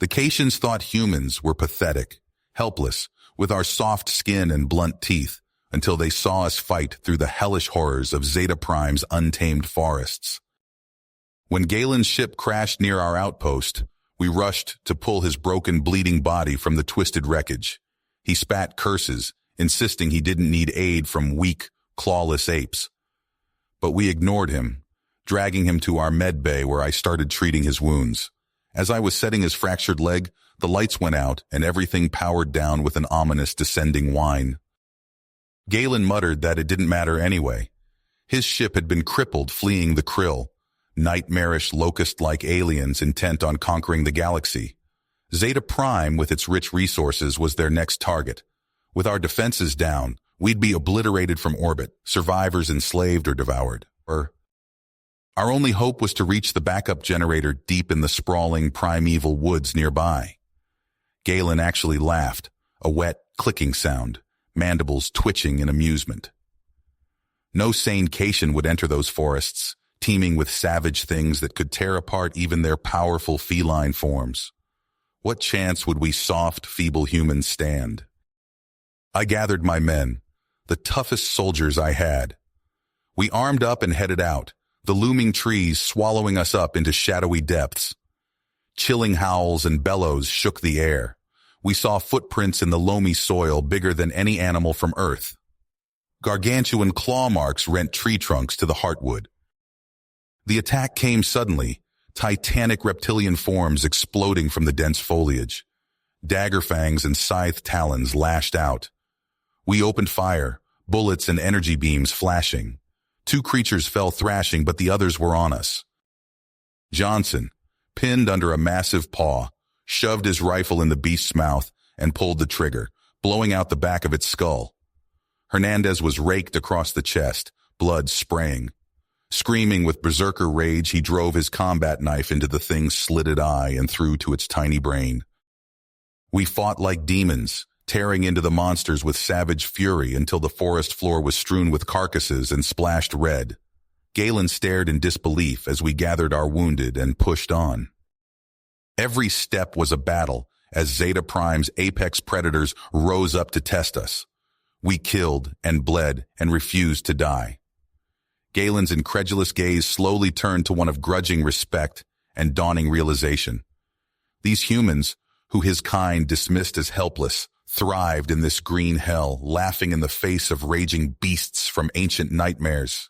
The Caitians thought humans were pathetic, helpless, with our soft skin and blunt teeth, until they saw us fight through the hellish horrors of Zeta Prime's untamed forests. When Galen's ship crashed near our outpost, we rushed to pull his broken, bleeding body from the twisted wreckage. He spat curses, insisting he didn't need aid from weak, clawless apes. But we ignored him, dragging him to our med bay where I started treating his wounds. As I was setting his fractured leg, the lights went out and everything powered down with an ominous descending whine. Galen muttered that it didn't matter anyway. His ship had been crippled fleeing the Krill, nightmarish locust-like aliens intent on conquering the galaxy. Zeta Prime, with its rich resources, was their next target. With our defenses down, we'd be obliterated from orbit, survivors enslaved or devoured. Our only hope was to reach the backup generator deep in the sprawling primeval woods nearby. Galen actually laughed, a wet, clicking sound, mandibles twitching in amusement. No sane Caitian would enter those forests, teeming with savage things that could tear apart even their powerful feline forms. What chance would we soft, feeble humans stand? I gathered my men, the toughest soldiers I had. We armed up and headed out, the looming trees swallowing us up into shadowy depths. Chilling howls and bellows shook the air. We saw footprints in the loamy soil bigger than any animal from Earth. Gargantuan claw marks rent tree trunks to the heartwood. The attack came suddenly, titanic reptilian forms exploding from the dense foliage. Dagger fangs and scythe talons lashed out. We opened fire, bullets and energy beams flashing. 2 creatures fell thrashing, but the others were on us. Johnson, pinned under a massive paw, shoved his rifle in the beast's mouth and pulled the trigger, blowing out the back of its skull. Hernandez was raked across the chest, blood spraying. Screaming with berserker rage, he drove his combat knife into the thing's slitted eye and through to its tiny brain. We fought like demons, tearing into the monsters with savage fury until the forest floor was strewn with carcasses and splashed red. Galen stared in disbelief as we gathered our wounded and pushed on. Every step was a battle as Zeta Prime's apex predators rose up to test us. We killed and bled and refused to die. Galen's incredulous gaze slowly turned to one of grudging respect and dawning realization. These humans, who his kind dismissed as helpless, thrived in this green hell, laughing in the face of raging beasts from ancient nightmares.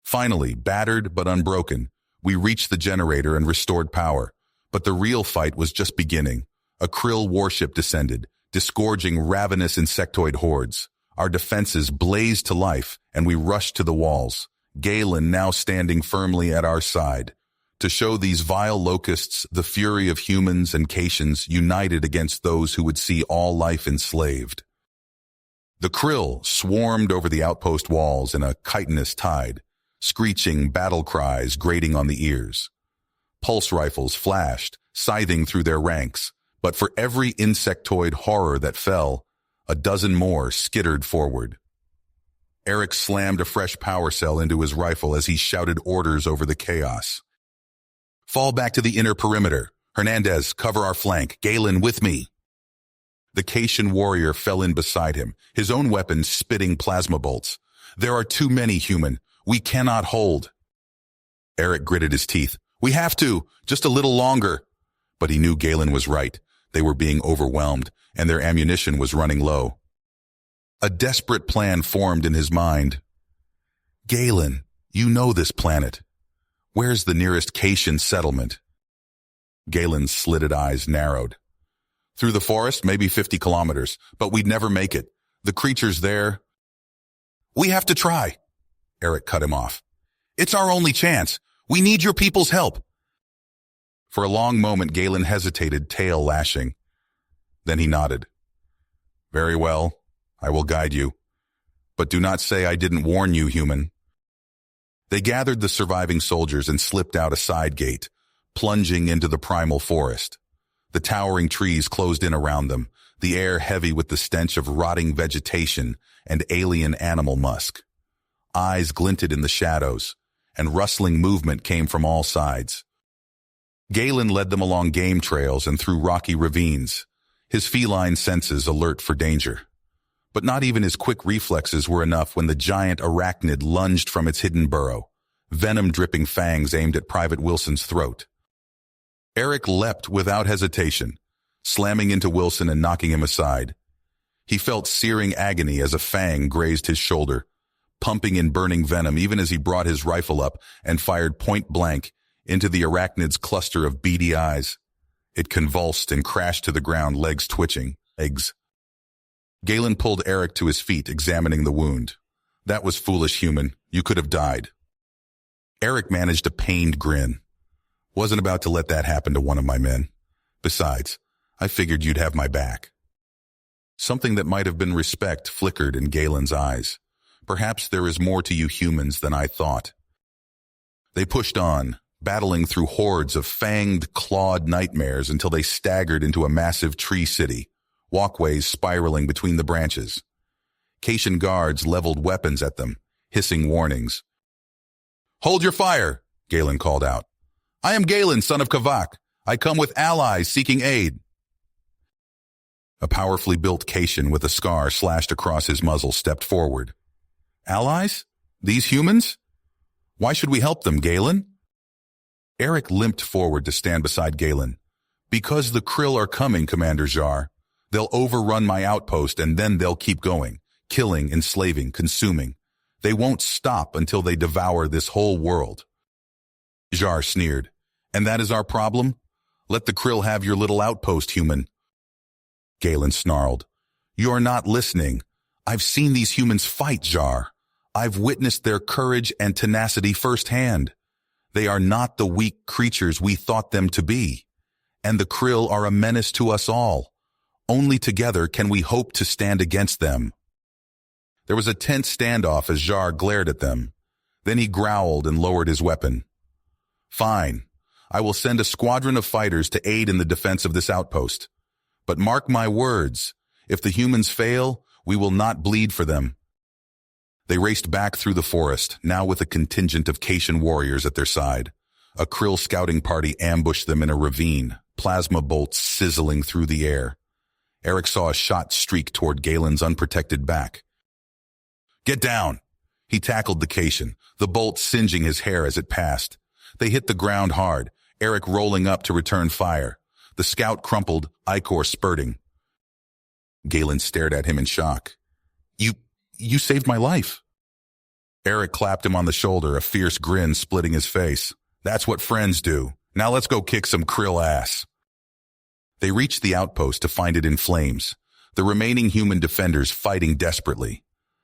Finally, battered but unbroken, we reached the generator and restored power. But the real fight was just beginning. A Krill warship descended, disgorging ravenous insectoid hordes. Our defenses blazed to life, and we rushed to the walls, Galen now standing firmly at our side, to show these vile locusts the fury of humans and Caitians united against those who would see all life enslaved. The Krill swarmed over the outpost walls in a chitinous tide, screeching battle cries grating on the ears. Pulse rifles flashed, scything through their ranks, but for every insectoid horror that fell, a dozen more skittered forward. Eric slammed a fresh power cell into his rifle as he shouted orders over the chaos. Fall back to the inner perimeter. Hernandez, cover our flank. Galen, with me. The Caitian warrior fell in beside him, his own weapon spitting plasma bolts. There are too many, human. We cannot hold. Eric gritted his teeth. We have to, just a little longer. But he knew Galen was right. They were being overwhelmed, and their ammunition was running low. A desperate plan formed in his mind. Galen, you know this planet. Where's the nearest Caitian settlement? Galen's slitted eyes narrowed. Through the forest, maybe 50 kilometers, but we'd never make it. The creatures there... We have to try. Eric cut him off. It's our only chance. We need your people's help. For a long moment, Galen hesitated, tail lashing. Then he nodded. Very well, I will guide you. But do not say I didn't warn you, human. They gathered the surviving soldiers and slipped out a side gate, plunging into the primal forest. The towering trees closed in around them, the air heavy with the stench of rotting vegetation and alien animal musk. Eyes glinted in the shadows, and rustling movement came from all sides. Galen led them along game trails and through rocky ravines, his feline senses alert for danger. But not even his quick reflexes were enough when the giant arachnid lunged from its hidden burrow, venom-dripping fangs aimed at Private Wilson's throat. Eric leapt without hesitation, slamming into Wilson and knocking him aside. He felt searing agony as a fang grazed his shoulder, pumping in burning venom even as he brought his rifle up and fired point-blank into the arachnid's cluster of beady eyes. It convulsed and crashed to the ground, legs twitching. Galen pulled Eric to his feet, examining the wound. "That was foolish, human. You could have died." Eric managed a pained grin. "Wasn't about to let that happen to one of my men. Besides, I figured you'd have my back." Something that might have been respect flickered in Galen's eyes. "Perhaps there is more to you humans than I thought." They pushed on, battling through hordes of fanged, clawed nightmares until they staggered into a massive tree city, walkways spiraling between the branches. Cation guards leveled weapons at them, hissing warnings. "Hold your fire," Galen called out. "I am Galen, son of Kavak. I come with allies seeking aid." A powerfully built Cation with a scar slashed across his muzzle stepped forward. "Allies? These humans? Why should we help them, Galen?" Eric limped forward to stand beside Galen. "Because the Krill are coming, Commander Jar. They'll overrun my outpost and then they'll keep going, killing, enslaving, consuming. They won't stop until they devour this whole world." Jar sneered. "And that is our problem? Let the Krill have your little outpost, human." Galen snarled. "You're not listening. I've seen these humans fight, Jar. I've witnessed their courage and tenacity firsthand. They are not the weak creatures we thought them to be. And the Krill are a menace to us all. Only together can we hope to stand against them." There was a tense standoff as Jar glared at them. Then he growled and lowered his weapon. "Fine. I will send a squadron of fighters to aid in the defense of this outpost. But mark my words, if the humans fail, we will not bleed for them." They raced back through the forest, now with a contingent of Cation warriors at their side. A Krill scouting party ambushed them in a ravine, plasma bolts sizzling through the air. Eric saw a shot streak toward Galen's unprotected back. "Get down!" He tackled the Cation, the bolt singeing his hair as it passed. They hit the ground hard, Eric rolling up to return fire. The scout crumpled, ichor spurting. Galen stared at him in shock. You saved my life." Eric clapped him on the shoulder, a fierce grin splitting his face. "That's what friends do. Now let's go kick some Krill ass." They reached the outpost to find it in flames, the remaining human defenders fighting desperately.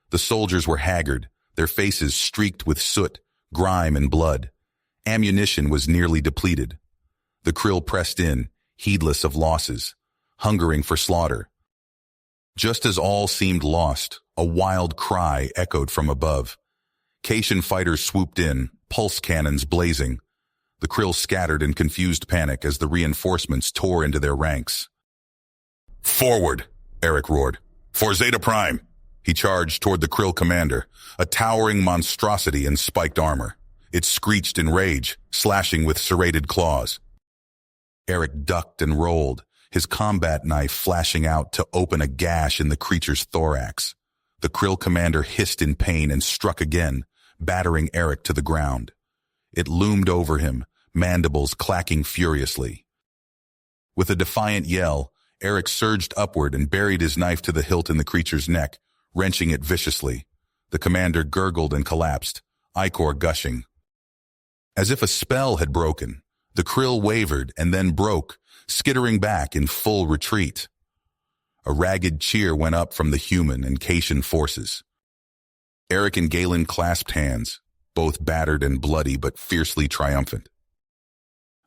The soldiers were haggard, their faces streaked with soot, grime, and blood. Ammunition was nearly depleted. The Krill pressed in, heedless of losses, hungering for slaughter. Just as all seemed lost, a wild cry echoed from above. Cation fighters swooped in, pulse cannons blazing. The Krill scattered in confused panic as the reinforcements tore into their ranks. "Forward!" Eric roared. "For Zeta Prime!" He charged toward the Krill commander, a towering monstrosity in spiked armor. It screeched in rage, slashing with serrated claws. Eric ducked and rolled, his combat knife flashing out to open a gash in the creature's thorax. The Krill commander hissed in pain and struck again, battering Eric to the ground. It loomed over him, mandibles clacking furiously. With a defiant yell, Eric surged upward and buried his knife to the hilt in the creature's neck, wrenching it viciously. The commander gurgled and collapsed, ichor gushing. As if a spell had broken, the Krill wavered and then broke, skittering back in full retreat. A ragged cheer went up from the human and Cation forces. Eric and Galen clasped hands, both battered and bloody but fiercely triumphant.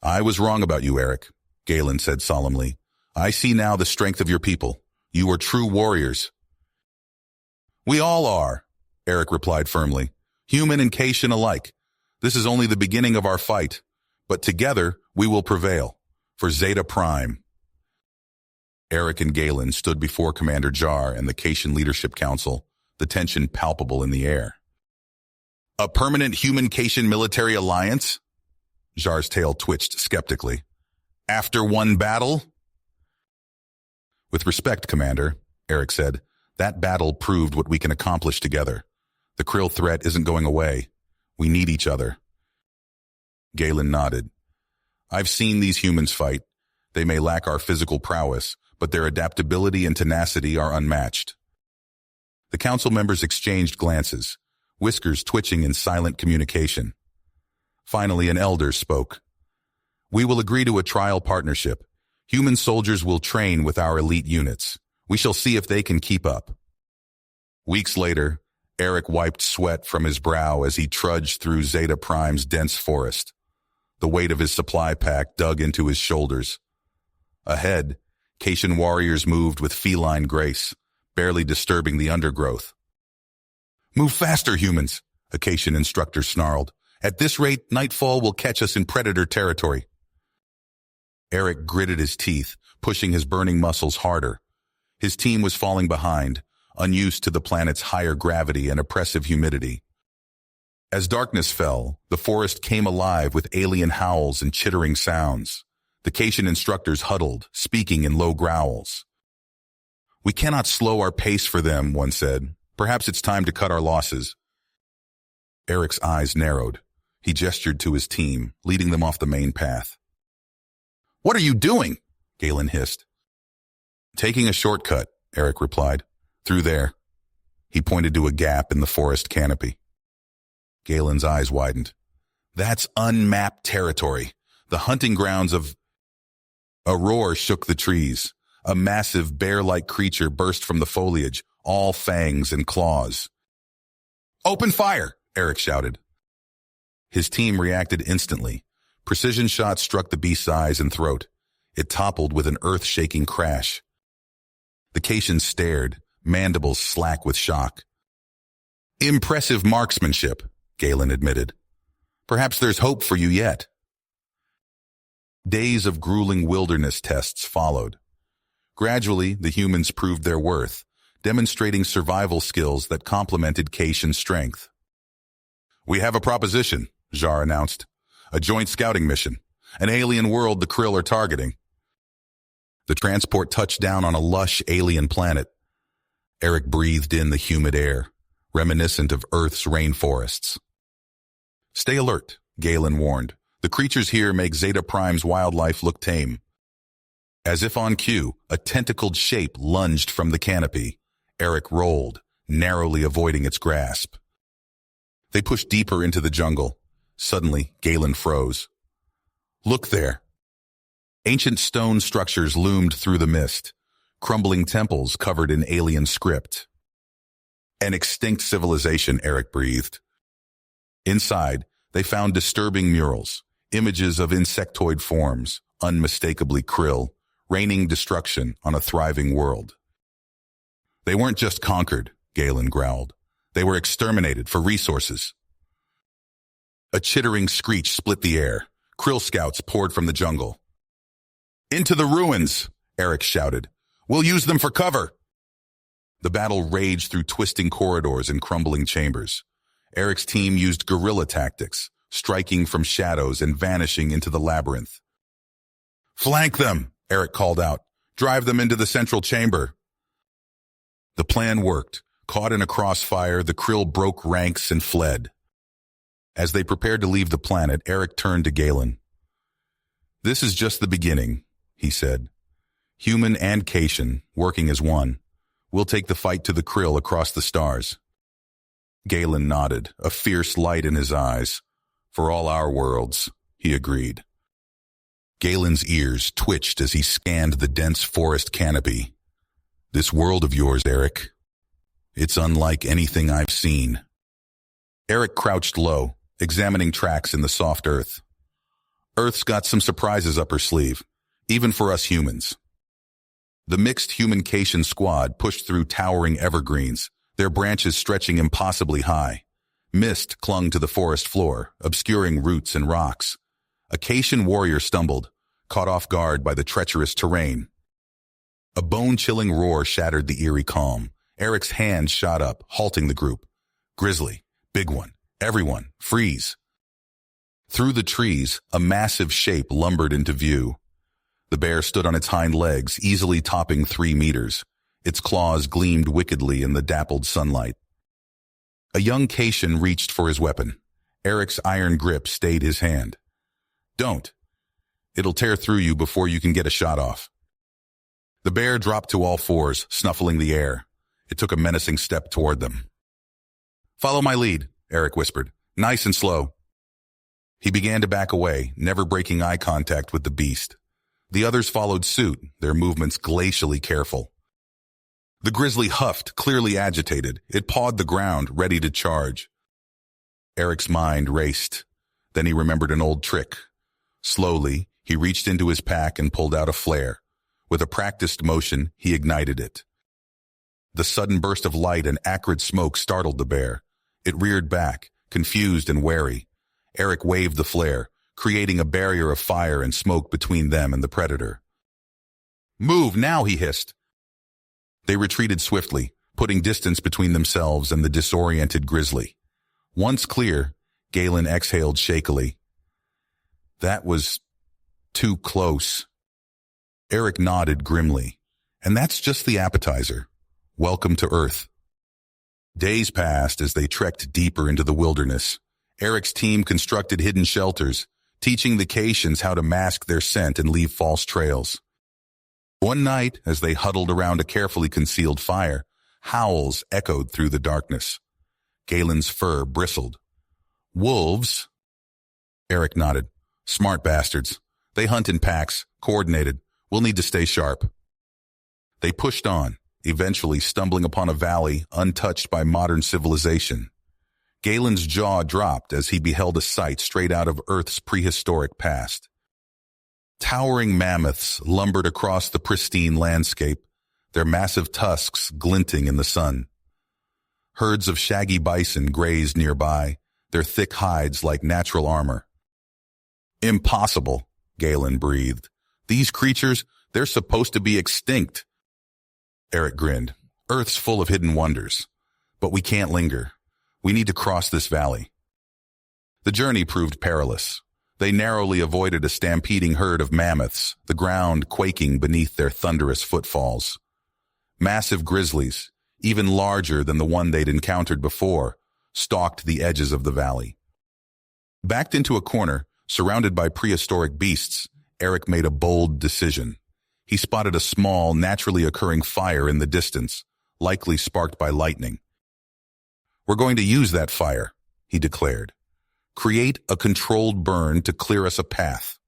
"I was wrong about you, Eric," Galen said solemnly. "I see now the strength of your people. You are true warriors." "We all are," Eric replied firmly. "Human and Cation alike. This is only the beginning of our fight, but together we will prevail. For Zeta Prime." Eric and Galen stood before Commander Jar and the Cation Leadership Council, the tension palpable in the air. "A permanent human-Cation military alliance?" Jar's tail twitched skeptically. After one battle? With respect, Commander, Eric said, that battle proved what we can accomplish together. The Krill threat isn't going away. We need each other. Galen nodded. I've seen these humans fight. They may lack our physical prowess, but their adaptability and tenacity are unmatched. The council members exchanged glances, whiskers twitching in silent communication. Finally, an elder spoke. We will agree to a trial partnership. Human soldiers will train with our elite units. We shall see if they can keep up. Weeks later, Eric wiped sweat from his brow as he trudged through Zeta Prime's dense forest. The weight of his supply pack dug into his shoulders. Ahead, Cation warriors moved with feline grace, barely disturbing the undergrowth. Move faster, humans, a Cation instructor snarled. At this rate, nightfall will catch us in predator territory. Eric gritted his teeth, pushing his burning muscles harder. His team was falling behind, unused to the planet's higher gravity and oppressive humidity. As darkness fell, the forest came alive with alien howls and chittering sounds. The Cation instructors huddled, speaking in low growls. We cannot slow our pace for them, one said. Perhaps it's time to cut our losses. Eric's eyes narrowed. He gestured to his team, leading them off the main path. What are you doing? Galen hissed. Taking a shortcut, Eric replied. Through there. He pointed to a gap in the forest canopy. Galen's eyes widened. That's unmapped territory. The hunting grounds of... A roar shook the trees. A massive bear-like creature burst from the foliage, all fangs and claws. Open fire! Eric shouted. His team reacted instantly. Precision shots struck the beast's eyes and throat. It toppled with an earth-shaking crash. The Cation stared, mandibles slack with shock. Impressive marksmanship, Galen admitted. Perhaps there's hope for you yet. Days of grueling wilderness tests followed. Gradually, the humans proved their worth, demonstrating survival skills that complemented Cation's strength. We have a proposition, Jar announced. A joint scouting mission. An alien world the Krill are targeting. The transport touched down on a lush alien planet. Eric breathed in the humid air, reminiscent of Earth's rainforests. Stay alert, Galen warned. The creatures here make Zeta Prime's wildlife look tame. As if on cue, a tentacled shape lunged from the canopy. Eric rolled, narrowly avoiding its grasp. They pushed deeper into the jungle. Suddenly, Galen froze. Look there. Ancient stone structures loomed through the mist, crumbling temples covered in alien script. An extinct civilization, Eric breathed. Inside, they found disturbing murals, images of insectoid forms, unmistakably krill, raining destruction on a thriving world. They weren't just conquered, Galen growled. They were exterminated for resources. A chittering screech split the air. Krill scouts poured from the jungle. Into the ruins, Eric shouted. We'll use them for cover. The battle raged through twisting corridors and crumbling chambers. Eric's team used guerrilla tactics, striking from shadows and vanishing into the labyrinth. Flank them, Eric called out. Drive them into the central chamber. The plan worked. Caught in a crossfire, the Krill broke ranks and fled. As they prepared to leave the planet, Eric turned to Galen. This is just the beginning, he said. Human and Cation, working as one. We'll take the fight to the Krill across the stars. Galen nodded, a fierce light in his eyes. For all our worlds, he agreed. Galen's ears twitched as he scanned the dense forest canopy. This world of yours, Eric. It's unlike anything I've seen. Eric crouched low, examining tracks in the soft earth. Earth's got some surprises up her sleeve, even for us humans. The mixed human-Cation squad pushed through towering evergreens, their branches stretching impossibly high. Mist clung to the forest floor, obscuring roots and rocks. A Cation warrior stumbled, caught off guard by the treacherous terrain. A bone-chilling roar shattered the eerie calm. Eric's hand shot up, halting the group. Grizzly, big one, everyone, freeze. Through the trees, a massive shape lumbered into view. The bear stood on its hind legs, easily topping 3 meters. Its claws gleamed wickedly in the dappled sunlight. A young Cation reached for his weapon. Eric's iron grip stayed his hand. "Don't. It'll tear through you before you can get a shot off." The bear dropped to all fours, snuffling the air. It took a menacing step toward them. "Follow my lead," Eric whispered. "Nice and slow." He began to back away, never breaking eye contact with the beast. The others followed suit, their movements glacially careful. The grizzly huffed, clearly agitated. It pawed the ground, ready to charge. Eric's mind raced. Then he remembered an old trick. Slowly, he reached into his pack and pulled out a flare. With a practiced motion, he ignited it. The sudden burst of light and acrid smoke startled the bear. It reared back, confused and wary. Eric waved the flare, creating a barrier of fire and smoke between them and the predator. "Move now," he hissed. They retreated swiftly, putting distance between themselves and the disoriented grizzly. Once clear, Galen exhaled shakily. That was too close. Eric nodded grimly. And that's just the appetizer. Welcome to Earth. Days passed as they trekked deeper into the wilderness. Eric's team constructed hidden shelters, teaching the Caitians how to mask their scent and leave false trails. One night, as they huddled around a carefully concealed fire, howls echoed through the darkness. Galen's fur bristled. "Wolves?" Eric nodded. "Smart bastards. They hunt in packs, coordinated. We'll need to stay sharp." They pushed on, eventually stumbling upon a valley untouched by modern civilization. Galen's jaw dropped as he beheld a sight straight out of Earth's prehistoric past. Towering mammoths lumbered across the pristine landscape, their massive tusks glinting in the sun. Herds of shaggy bison grazed nearby, their thick hides like natural armor. "Impossible," Galen breathed. "These creatures, they're supposed to be extinct." Eric grinned. "Earth's full of hidden wonders. But we can't linger. We need to cross this valley." The journey proved perilous. They narrowly avoided a stampeding herd of mammoths, the ground quaking beneath their thunderous footfalls. Massive grizzlies, even larger than the one they'd encountered before, stalked the edges of the valley. Backed into a corner, surrounded by prehistoric beasts, Eric made a bold decision. He spotted a small, naturally occurring fire in the distance, likely sparked by lightning. "We're going to use that fire," he declared. "Create a controlled burn to clear us a path."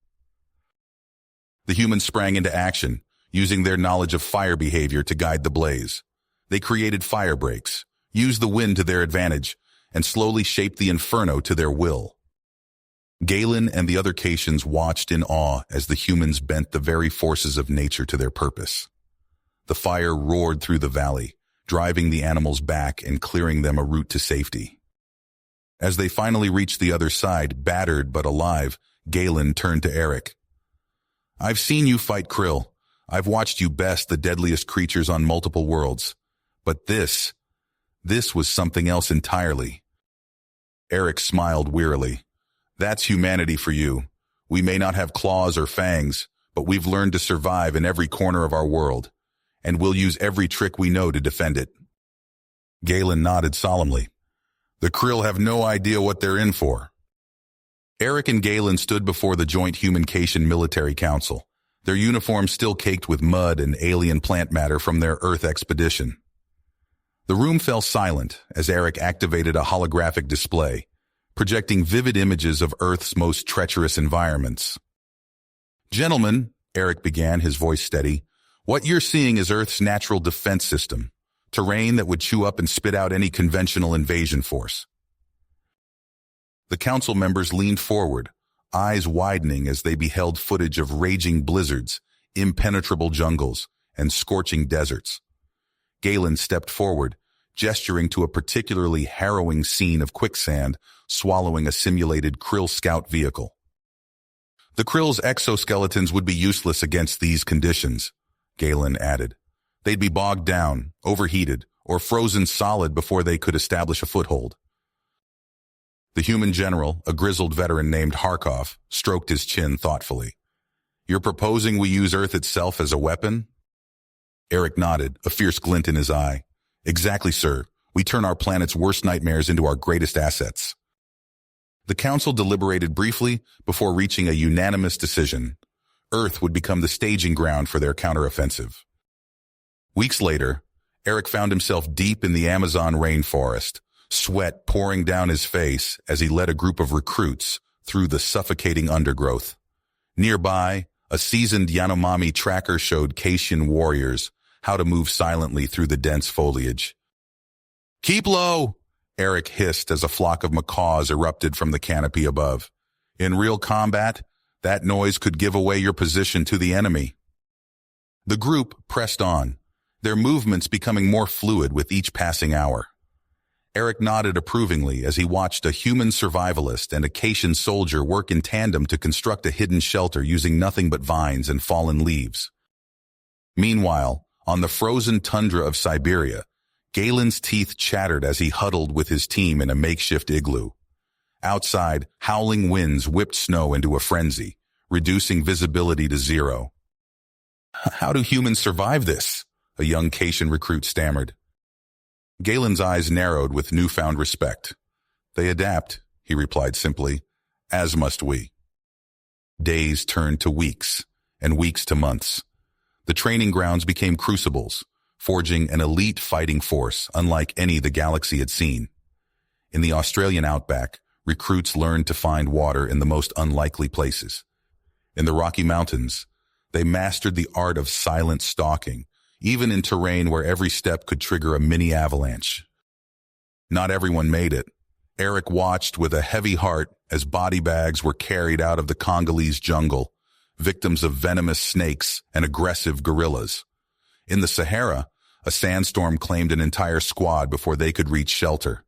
The humans sprang into action, using their knowledge of fire behavior to guide the blaze. They created fire breaks, used the wind to their advantage, and slowly shaped the inferno to their will. Galen and the other Caitians watched in awe as the humans bent the very forces of nature to their purpose. The fire roared through the valley, driving the animals back and clearing them a route to safety. As they finally reached the other side, battered but alive, Galen turned to Eric. "I've seen you fight krill. I've watched you best the deadliest creatures on multiple worlds. But this was something else entirely." Eric smiled wearily. "That's humanity for you. We may not have claws or fangs, but we've learned to survive in every corner of our world, and we'll use every trick we know to defend it." Galen nodded solemnly. "The krill have no idea what they're in for." Eric and Galen stood before the joint Human-Caitian Military Council, their uniforms still caked with mud and alien plant matter from their Earth expedition. The room fell silent as Eric activated a holographic display, projecting vivid images of Earth's most treacherous environments. "Gentlemen," Eric began, his voice steady, "what you're seeing is Earth's natural defense system, terrain that would chew up and spit out any conventional invasion force." The council members leaned forward, eyes widening as they beheld footage of raging blizzards, impenetrable jungles, and scorching deserts. Galen stepped forward, gesturing to a particularly harrowing scene of quicksand swallowing a simulated krill scout vehicle. "The krill's exoskeletons would be useless against these conditions," Galen added. "They'd be bogged down, overheated, or frozen solid before they could establish a foothold." The human general, a grizzled veteran named Harkov, stroked his chin thoughtfully. You're proposing we use Earth itself as a weapon? Eric nodded, a fierce glint in his eye. Exactly, sir. We turn our planet's worst nightmares into our greatest assets. The council deliberated briefly before reaching a unanimous decision. Earth would become the staging ground for their counteroffensive. Weeks later, Eric found himself deep in the Amazon rainforest, sweat pouring down his face as he led a group of recruits through the suffocating undergrowth. Nearby, a seasoned Yanomami tracker showed Cation warriors how to move silently through the dense foliage. "Keep low!" Eric hissed as a flock of macaws erupted from the canopy above. In real combat, that noise could give away your position to the enemy. The group pressed on, their movements becoming more fluid with each passing hour. Eric nodded approvingly as he watched a human survivalist and a Cation soldier work in tandem to construct a hidden shelter using nothing but vines and fallen leaves. Meanwhile, on the frozen tundra of Siberia, Galen's teeth chattered as he huddled with his team in a makeshift igloo. Outside, howling winds whipped snow into a frenzy, reducing visibility to zero. "How do humans survive this?" a young Cation recruit stammered. Galen's eyes narrowed with newfound respect. "They adapt," he replied simply, "as must we." Days turned to weeks, and weeks to months. The training grounds became crucibles, forging an elite fighting force unlike any the galaxy had seen. In the Australian outback, recruits learned to find water in the most unlikely places. In the Rocky Mountains, they mastered the art of silent stalking, even in terrain where every step could trigger a mini avalanche. Not everyone made it. Eric watched with a heavy heart as body bags were carried out of the Congolese jungle, victims of venomous snakes and aggressive gorillas. In the Sahara, a sandstorm claimed an entire squad before they could reach shelter.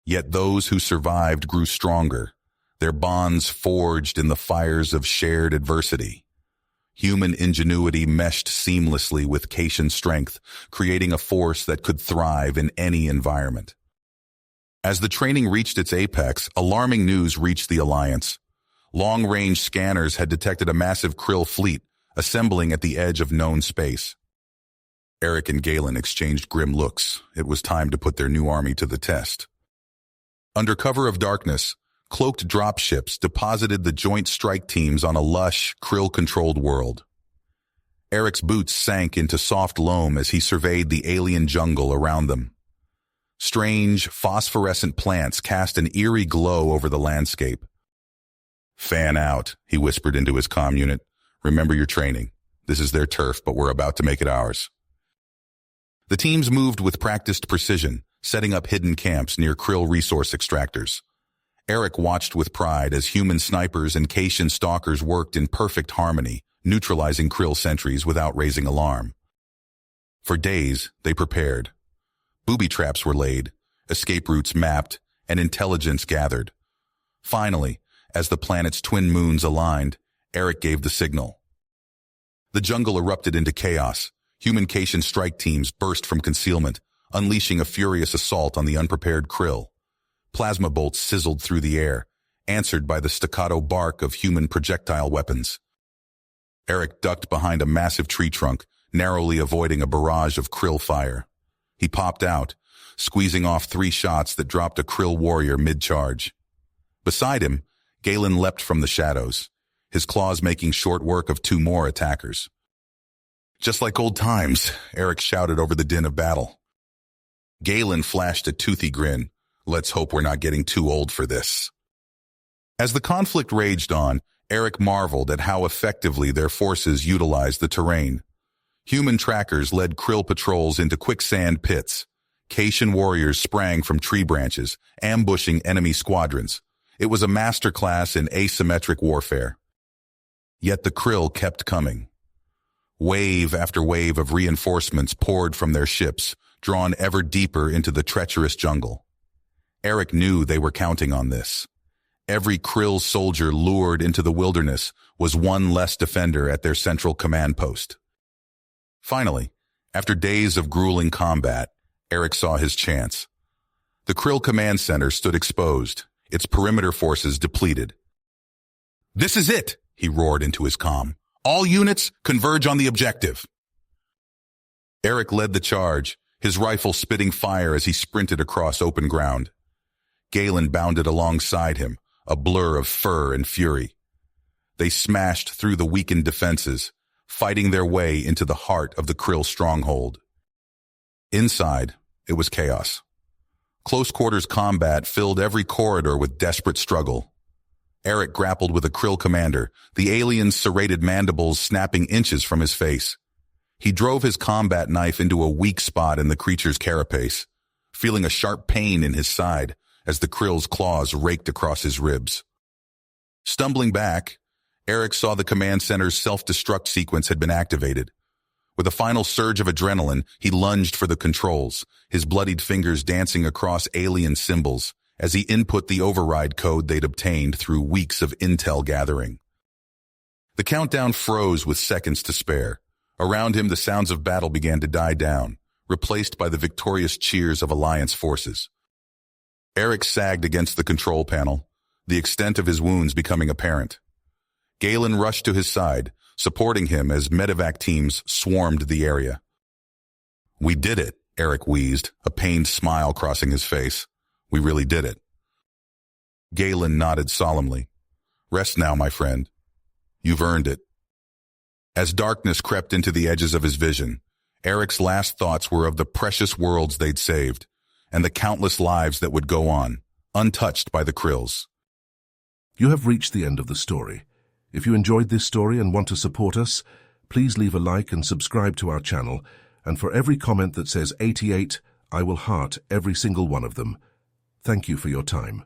Yet those who survived grew stronger, their bonds forged in the fires of shared adversity. Human ingenuity meshed seamlessly with Cation strength, creating a force that could thrive in any environment. As the training reached its apex, alarming news reached the Alliance. Long-range scanners had detected a massive krill fleet assembling at the edge of known space. Eric and Galen exchanged grim looks. It was time to put their new army to the test. Under cover of darkness, cloaked dropships deposited the joint strike teams on a lush, krill-controlled world. Eric's boots sank into soft loam as he surveyed the alien jungle around them. Strange, phosphorescent plants cast an eerie glow over the landscape. "Fan out," he whispered into his comm unit. "Remember your training. This is their turf, but we're about to make it ours." The teams moved with practiced precision, setting up hidden camps near krill resource extractors. Eric watched with pride as human snipers and Cation stalkers worked in perfect harmony, neutralizing krill sentries without raising alarm. For days, they prepared. Booby traps were laid, escape routes mapped, and intelligence gathered. Finally, as the planet's twin moons aligned, Eric gave the signal. The jungle erupted into chaos. Human Cation strike teams burst from concealment, unleashing a furious assault on the unprepared krill. Plasma bolts sizzled through the air, answered by the staccato bark of human projectile weapons. Eric ducked behind a massive tree trunk, narrowly avoiding a barrage of krill fire. He popped out, squeezing off 3 shots that dropped a krill warrior mid-charge. Beside him, Galen leapt from the shadows, his claws making short work of 2 more attackers. "Just like old times," Eric shouted over the din of battle. Galen flashed a toothy grin. "Let's hope we're not getting too old for this." As the conflict raged on, Eric marveled at how effectively their forces utilized the terrain. Human trackers led krill patrols into quicksand pits. Cation warriors sprang from tree branches, ambushing enemy squadrons. It was a masterclass in asymmetric warfare. Yet the krill kept coming. Wave after wave of reinforcements poured from their ships, drawn ever deeper into the treacherous jungle. Eric knew they were counting on this. Every krill soldier lured into the wilderness was one less defender at their central command post. Finally, after days of grueling combat, Eric saw his chance. The krill command center stood exposed, its perimeter forces depleted. "This is it!" he roared into his comm. All units, converge on the objective. Eric led the charge, his rifle spitting fire as he sprinted across open ground. Galen bounded alongside him, a blur of fur and fury. They smashed through the weakened defenses, fighting their way into the heart of the Krill stronghold. Inside, it was chaos. Close-quarters combat filled every corridor with desperate struggle. Eric grappled with a Krill commander, the alien's serrated mandibles snapping inches from his face. He drove his combat knife into a weak spot in the creature's carapace, feeling a sharp pain in his side as the Krill's claws raked across his ribs. Stumbling back, Eric saw the command center's self-destruct sequence had been activated. With a final surge of adrenaline, he lunged for the controls, his bloodied fingers dancing across alien symbols as he input the override code they'd obtained through weeks of intel gathering. The countdown froze with seconds to spare. Around him, the sounds of battle began to die down, replaced by the victorious cheers of Alliance forces. Eric sagged against the control panel, the extent of his wounds becoming apparent. Galen rushed to his side, supporting him as medevac teams swarmed the area. We did it, Eric wheezed, a pained smile crossing his face. We really did it. Galen nodded solemnly. Rest now, my friend. You've earned it. As darkness crept into the edges of his vision, Eric's last thoughts were of the precious worlds they'd saved, and the countless lives that would go on, untouched by the Krills. You have reached the end of the story. If you enjoyed this story and want to support us, please leave a like and subscribe to our channel, and for every comment that says 88, I will heart every single one of them. Thank you for your time.